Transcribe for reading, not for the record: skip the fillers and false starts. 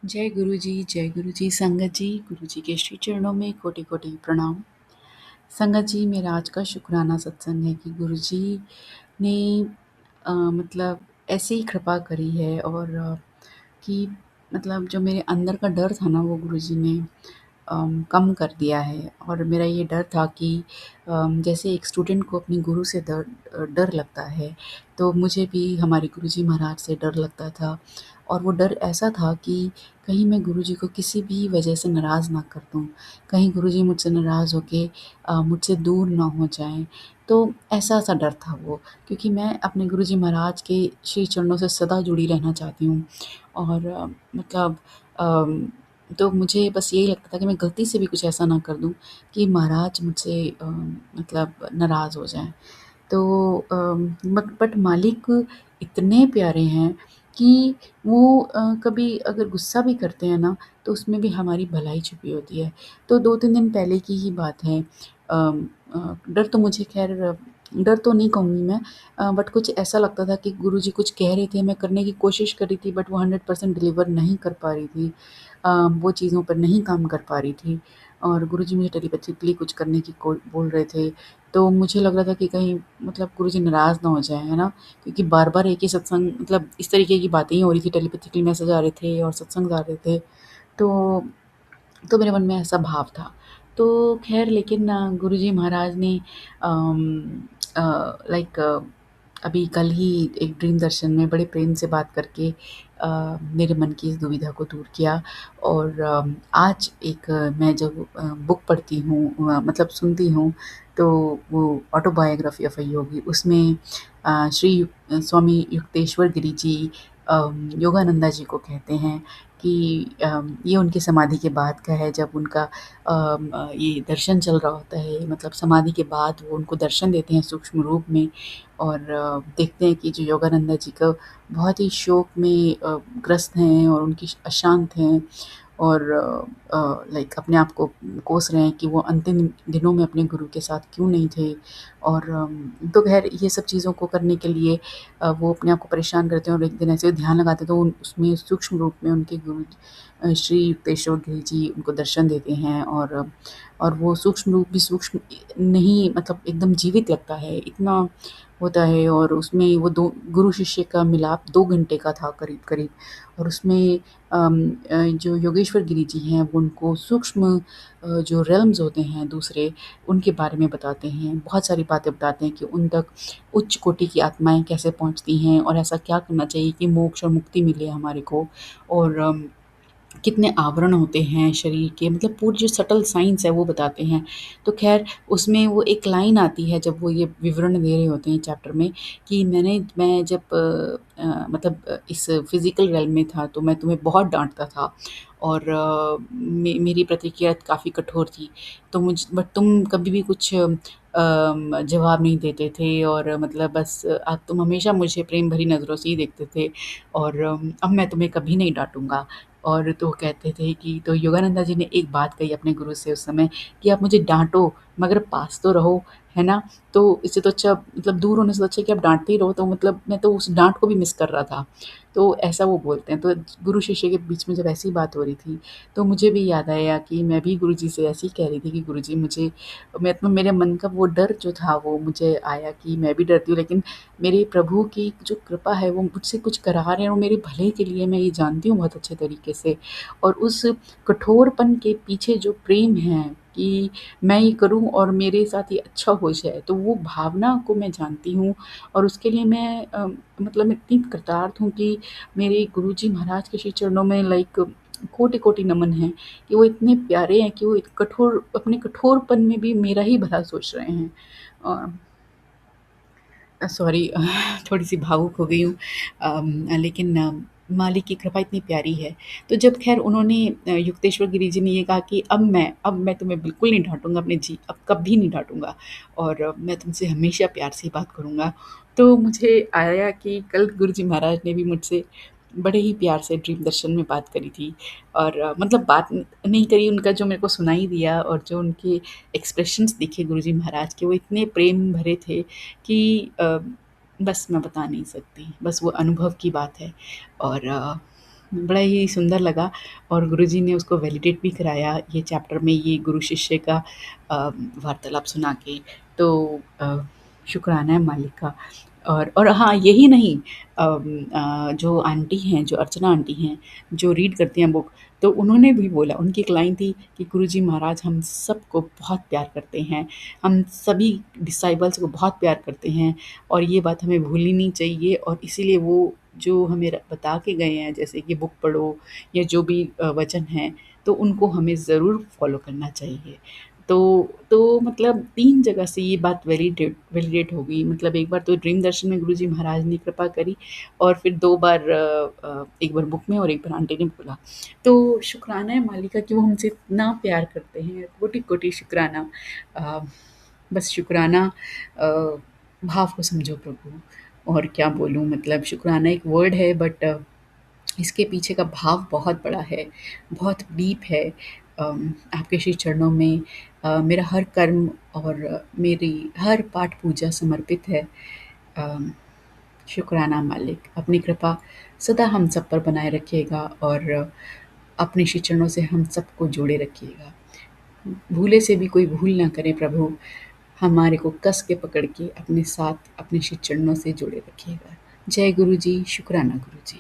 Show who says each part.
Speaker 1: जय गुरु जी, संगत जी, गुरु जी के श्री चरणों में कोटि-कोटि प्रणाम। संगत जी, मेरा आज का शुक्राना सत्संग है कि गुरु जी ने मतलब ऐसे ही कृपा करी है और कि मतलब जो मेरे अंदर का डर था ना, वो गुरु जी ने कम कर दिया है। और मेरा ये डर था कि जैसे एक स्टूडेंट को अपने गुरु से डर लगता है, तो मुझे भी हमारे गुरु जी महाराज से डर लगता था। और वो डर ऐसा था कि कहीं मैं गुरु जी को किसी भी वजह से नाराज़ ना कर दूँ, कहीं गुरु जी मुझसे नाराज़ होके मुझसे दूर ना हो जाएँ। तो ऐसा-सा डर था वो, क्योंकि मैं अपने गुरु जी महाराज के श्री चरणों से सदा जुड़ी रहना चाहती हूँ। और मतलब अम, तो मुझे बस यही लगता था कि मैं गलती से भी कुछ ऐसा ना कर दूँ कि महाराज मुझसे मतलब नाराज़ हो जाएँ। तो बट मालिक इतने प्यारे हैं कि वो कभी अगर गुस्सा भी करते हैं ना, तो उसमें भी हमारी भलाई छुपी होती है। तो 2-3 दिन पहले की ही बात है। डर तो मुझे ख़ैर डर तो नहीं कहूँगी मैं, बट कुछ ऐसा लगता था कि गुरुजी कुछ कह रहे थे, मैं करने की कोशिश कर रही थी, बट वो 100% डिलीवर नहीं कर पा रही थी। वो चीज़ों पर नहीं काम कर पा रही थी और गुरुजी मुझे टेलीपैथिकली कुछ करने की को बोल रहे थे। तो मुझे लग रहा था कि कहीं मतलब गुरुजी नाराज़ ना हो जाएँ, है ना? क्योंकि बार-बार एक ही सत्संग, मतलब इस तरीके की बातें ही हो रही थी, टेलीपैथिकली मैसेज आ रहे थे और सत्संग आ रहे थे। तो मेरे मन में ऐसा भाव था। तो ख़ैर, लेकिन गुरुजी महाराज ने लाइक अभी कल ही एक ड्रीम दर्शन में बड़े प्रेम से बात करके मेरे मन की इस दुविधा को दूर किया। और आज एक मैं जब बुक पढ़ती हूँ, मतलब सुनती हूँ, तो वो ऑटोबायोग्राफी ऑफ अ योगी, उसमें श्री स्वामी युक्तेश्वर गिरि जी योगानंदा जी को कहते हैं कि ये उनकी समाधि के बाद का है, जब उनका ये दर्शन चल रहा होता है, मतलब समाधि के बाद वो उनको दर्शन देते हैं सूक्ष्म रूप में। और देखते हैं कि जो योगानंदा जी का बहुत ही शोक में ग्रस्त हैं और उनकी अशांत हैं और लाइक अपने आप को कोस रहे हैं कि वो अंतिम दिनों में अपने गुरु के साथ क्यों नहीं थे। और तो ख़ैर ये सब चीज़ों को करने के लिए वो अपने आप को परेशान करते हैं और एक दिन ऐसे ध्यान लगाते हैं, तो उसमें सूक्ष्म रूप में उनके गुरु श्री युक्तेश्वर गिरि जी उनको दर्शन देते हैं। और वो सूक्ष्म रूप भी सूक्ष्म नहीं, मतलब एकदम जीवित लगता है, इतना होता है। और उसमें वो दो गुरु शिष्य का मिलाप 2 घंटे का था करीब-करीब। और उसमें जो योगेश्वर गिरि जी हैं, वो उनको सूक्ष्म जो रेल्म्स होते हैं दूसरे, उनके बारे में बताते हैं। बहुत सारी बातें बताते हैं कि उन तक उच्च कोटि की आत्माएँ कैसे पहुँचती हैं और ऐसा क्या करना चाहिए कि मोक्ष और मुक्ति मिले हमारे को। और कितने आवरण होते हैं शरीर के, मतलब पूरी जो सटल साइंस है वो बताते हैं। तो ख़ैर, उसमें वो एक लाइन आती है जब वो ये विवरण दे रहे होते हैं चैप्टर में कि मैं जब मतलब इस फ़िज़िकल रेल्म में था, तो मैं तुम्हें बहुत डाँटता था और मेरी प्रतिक्रिया काफ़ी कठोर थी। तो बट तुम कभी भी कुछ जवाब नहीं देते थे और मतलब बस तुम हमेशा मुझे प्रेम भरी नज़रों से ही देखते थे। और अब मैं तुम्हें कभी नहीं डाँटूँगा। और तो कहते थे कि तो योगानंदा जी ने एक बात कही अपने गुरु से उस समय कि आप मुझे डाँटो, मगर पास तो रहो, है ना? तो इससे तो अच्छा, मतलब दूर होने से तो अच्छा है कि आप डाँटते ही रहो। तो मतलब मैं तो उस डाँट को भी मिस कर रहा था। तो ऐसा वो बोलते हैं। तो गुरु शिष्य के बीच में जब ऐसी बात हो रही थी, तो मुझे भी याद आया कि मैं भी गुरुजी से ऐसे ही कह रही थी कि गुरुजी मुझे, मैं तो मेरे मन का वो डर जो था वो मुझे आया कि मैं भी डरती हूँ, लेकिन मेरे प्रभु की जो कृपा है वो मुझसे कुछ करा रहे हैं और मेरे भले के लिए, मैं ये जानती हूँ बहुत अच्छे तरीके से। और उस कठोरपन के पीछे जो प्रेम है कि मैं ये करूँ और मेरे साथ ये अच्छा हो जाए, तो वो भावना को मैं जानती हूँ। और उसके लिए मैं मतलब इतनी कृतार्थ हूँ कि मेरे गुरुजी महाराज के श्री चरणों में लाइक कोटि-कोटि नमन है कि वो इतने प्यारे हैं कि वो कठोर, अपने कठोरपन में भी मेरा ही भला सोच रहे हैं। सॉरी, थोड़ी-सी भावुक हो गई हूँ। लेकिन मालिक की कृपा इतनी प्यारी है। तो जब ख़ैर उन्होंने युक्तेश्वर गिरि जी ने ये कहा कि अब मैं तुम्हें बिल्कुल नहीं डाँटूँगा, अब कभी नहीं डाँटूँगा और मैं तुमसे हमेशा प्यार से ही बात करूँगा। तो मुझे आया कि कल गुरुजी महाराज ने भी मुझसे बड़े ही प्यार से ड्रीम दर्शन में बात करी थी। और मतलब बात नहीं करी, उनका जो मेरे को सुनाई दिया और जो उनके एक्सप्रेशंस दिखे गुरुजी महाराज के, वो इतने प्रेम भरे थे कि बस मैं बता नहीं सकती, बस वो अनुभव की बात है। और बड़ा ही सुंदर लगा और गुरुजी ने उसको वैलिडेट भी कराया ये चैप्टर में ये गुरु शिष्य का वार्तालाप सुना के। तो शुक्राना है मालिक का। और हाँ, यही नहीं, जो आंटी हैं, जो अर्चना आंटी हैं, जो रीड करती हैं बुक, तो उन्होंने भी बोला, उनकी एक लाइन थी कि गुरुजी महाराज हम सबको बहुत प्यार करते हैं, हम सभी डिसाइपल्स को बहुत प्यार करते हैं और ये बात हमें भूलनी नहीं चाहिए और इसीलिए वो जो हमें बता के गए हैं, जैसे कि बुक पढ़ो या जो भी वचन हैं, तो उनको हमें ज़रूर फॉलो करना चाहिए। तो मतलब 3 जगह से ये बात वैलिडेट वैलिडेट हो गई। मतलब एक बार तो ड्रीम दर्शन में गुरुजी महाराज ने कृपा करी और फिर 2 बार, एक बार बुक में और एक बार आंटी ने बोला। तो शुक्राना है मालिका कि वो हमसे इतना प्यार करते हैं, कोटि-कोटि शुक्राना। अ, बस शुक्राना, भाव को समझो प्रभु, और क्या बोलूँ, मतलब शुक्राना एक वर्ड है बट इसके पीछे का भाव बहुत बड़ा है, बहुत डीप है। आपके श्री चरणों में मेरा हर कर्म और मेरी हर पाठ पूजा समर्पित है। अम, शुक्राना मालिक, अपनी कृपा सदा हम सब पर बनाए रखिएगा और अपने श्री चरणों से हम सबको जोड़े रखिएगा। भूले से भी कोई भूल ना करे प्रभु, हमारे को कस के पकड़ के अपने साथ अपने श्री चरणों से जोड़े रखिएगा। जय गुरु जी, शुक्राना गुरु जी।